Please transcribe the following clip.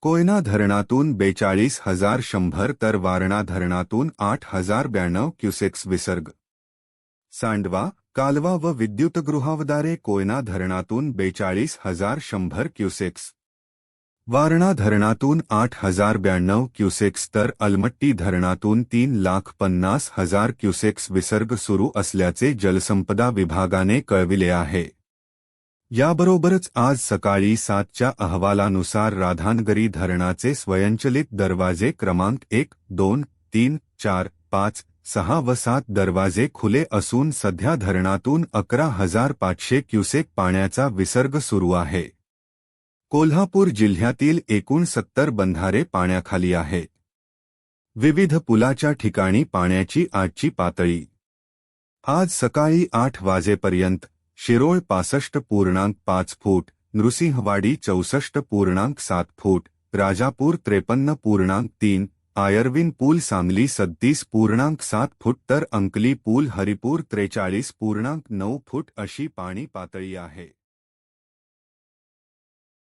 कोयना धरणातून 42,100 तर वारणा धरणातून 8,092 क्युसेक्स विसर्ग। सांडवा, कालवा व विद्युतगृहावदारे कोयना धरणातून 42,100 क्युसेक्स, वारणा धरणातून 8,092 क्युसेक्स तर अलमट्टी धरणातून 3,50,000 क्युसेक्स विसर्ग सुरू असल्याचे जलसंपदा विभागाने कळविले आहे। याबरोबरच आज सकाळी 7च्या अहवालानुसार राधानगरी धरणाचे स्वयंचलित दरवाजे क्रमांक 1, 2, 3, 4, 5, 6 व 7 दरवाजे खुले असून सध्या धरणातून 11,500 क्युसेक पाण्याचा विसर्ग सुरू आहे। कोल्हापूर जिल्ह्यातील एकूण 70 बंधारे पाण्याखाली आहेत। विविध पुलाच्या ठिकाणी पाण्याची आजची पातळी। आज सकाळी 8 वाजेपर्यंत शिरोळ 65.5 फूट, नृसिंहवाडी 64.7 फूट, राजापूर 53.3, आयर्विन पूल सांगली 37.7 फूट तर अंकली पूल हरिपूर 43.9 फूट अशी पाणी पातळी आहे।